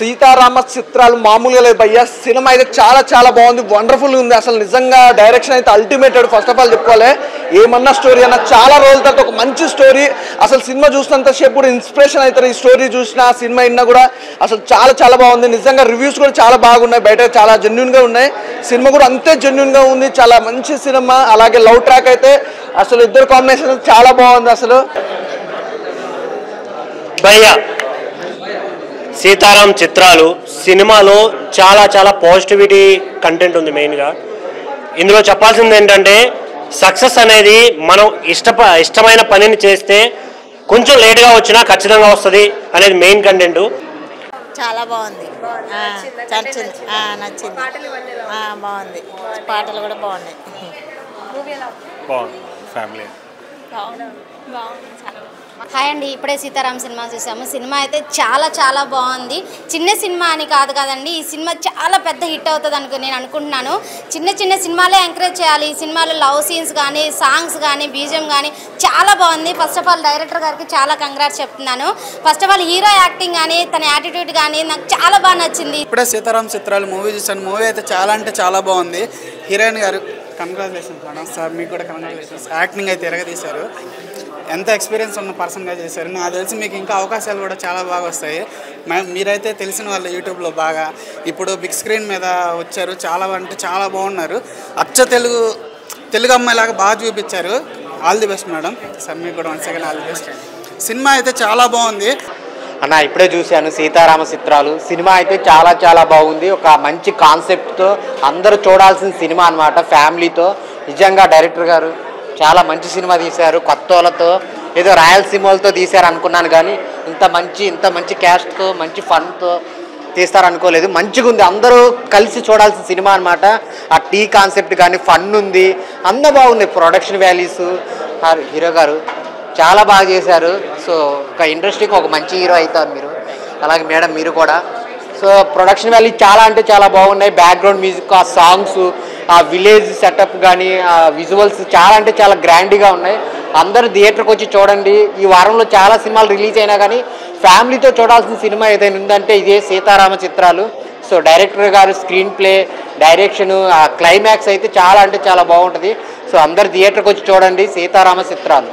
సీతారామ చిత్రాలు మామూలుగా లేదు భయ్య. సినిమా అయితే చాలా చాలా బాగుంది, వండర్ఫుల్ ఉంది. అసలు నిజంగా డైరెక్షన్ అయితే అల్టిమేటెడ్. ఫస్ట్ ఆఫ్ ఆల్ చెప్పుకోవాలి, ఏమన్నా స్టోరీ అన్న చాలా రోజుల తర్వాత ఒక మంచి స్టోరీ. అసలు సినిమా చూసినంత సేపు కూడా ఇన్స్పిరేషన్ అవుతారు. ఈ స్టోరీ చూసినా సినిమా విన్నా కూడా అసలు చాలా చాలా బాగుంది. నిజంగా రివ్యూస్ కూడా చాలా బాగున్నాయి, బయట చాలా జెన్యున్గా ఉన్నాయి. సినిమా కూడా అంతే జెన్యున్గా ఉంది, చాలా మంచి సినిమా. అలాగే లవ్ ట్రాక్ అయితే అసలు ఇద్దరు కాంబినేషన్ చాలా బాగుంది. అసలు భయ్య సీతారాం చిత్రాలు సినిమాలో చాలా చాలా పాజిటివిటీ కంటెంట్ ఉంది. మెయిన్గా ఇందులో చెప్పాల్సింది ఏంటంటే, సక్సెస్ అనేది మనం ఇష్టమైన పనిని చేస్తే కొంచెం లేట్గా వచ్చినా ఖచ్చితంగా వస్తుంది అనేది మెయిన్ కంటెంట్. చాలా బాగుంది, నచ్చింది, బాగుంది. పాటలు కూడా బాగున్నాయి. ఫ్యామిలీ హాయ్ అండి, ఇప్పుడే సీతారాం సినిమా చూసాము. సినిమా అయితే చాలా చాలా బాగుంది. చిన్న సినిమా అని కాదు కదండి, ఈ సినిమా చాలా పెద్ద హిట్ అవుతుంది నేను అనుకుంటున్నాను. చిన్న చిన్న సినిమాలే ఎంకరేజ్ చేయాలి. ఈ సినిమాలో లవ్ సీన్స్ కానీ, సాంగ్స్ కానీ, బీజిఎం కానీ చాలా బాగుంది. ఫస్ట్ ఆఫ్ ఆల్ డైరెక్టర్ గారికి చాలా కంగ్రాట్స్ చెప్తున్నాను. First of all hero acting కానీ, తన యాటిట్యూడ్ కానీ నాకు చాలా బాగా నచ్చింది. ఇప్పుడే సీతారాం చిత్రాలు మూవీ చూసాను. మూవీ అయితే చాలా అంటే చాలా బాగుంది. హీరోయిన్ గారు కంగ్రాచులేషన్స్ మేడం. సార్ మీకు కూడా కంగ్రాచులేషన్స్. యాక్టింగ్ అయితే ఎరగదీశారు. ఎంత ఎక్స్పీరియన్స్ ఉన్న పర్సన్గా చేశారు. నాకు తెలిసి మీకు ఇంకా అవకాశాలు కూడా చాలా బాగా వస్తాయి. మీరైతే తెలిసిన వాళ్ళు యూట్యూబ్లో బాగా ఇప్పుడు బిగ్ స్క్రీన్ మీద వచ్చారు. చాలా అంటే చాలా బాగున్నారు. అచ్చ తెలుగు అమ్మాయిలాగా బాగా చూపించారు. All the best madam. Sir మీకు కూడా 1 second all the best. Cinema అయితే చాలా బాగుంది అన్న. ఇప్పుడే చూశాను సీతారామ చిత్రాలు. సినిమా అయితే చాలా చాలా బాగుంది. ఒక మంచి కాన్సెప్ట్తో అందరూ చూడాల్సిన సినిమా అన్నమాట, ఫ్యామిలీతో. నిజంగా డైరెక్టర్ గారు చాలా మంచి సినిమా తీశారు. కొత్త వాళ్ళతో ఏదో రాయలసీమలతో తీశారు అనుకున్నాను, కానీ ఇంత మంచి క్యాస్ట్తో మంచి ఫన్తో తీస్తారనుకోలేదు. మంచిగా ఉంది, అందరూ కలిసి చూడాల్సిన సినిమా అనమాట. ఆ టీ కాన్సెప్ట్ కానీ ఫన్ ఉంది, అంత బాగుంది. ప్రొడక్షన్ వాల్యూస్ హీరో గారు చాలా బాగా చేశారు. సో ఒక ఇండస్ట్రీకి ఒక మంచి హీరో అవుతారు మీరు. అలాగే మేడం మీరు కూడా. సో ప్రొడక్షన్ వాల్యూ చాలా అంటే చాలా బాగున్నాయి. బ్యాక్గ్రౌండ్ మ్యూజిక్, ఆ సాంగ్స్, ఆ విలేజ్ సెటప్ కానీ, ఆ విజువల్స్ చాలా అంటే చాలా గ్రాండ్గా ఉన్నాయి. అందరూ థియేటర్కి వచ్చి చూడండి. ఈ వారంలో చాలా సినిమాలు రిలీజ్ అయినా కానీ ఫ్యామిలీతో చూడాల్సిన సినిమా ఏదైనా ఉందంటే ఇదే సీతారామ చిత్రాలు. సో డైరెక్టర్ గారు స్క్రీన్ ప్లే, డైరెక్షన్, ఆ క్లైమాక్స్ అయితే చాలా అంటే చాలా బాగుంటుంది. సో అందరు థియేటర్కి వచ్చి చూడండి సీతారామ చిత్రాలు.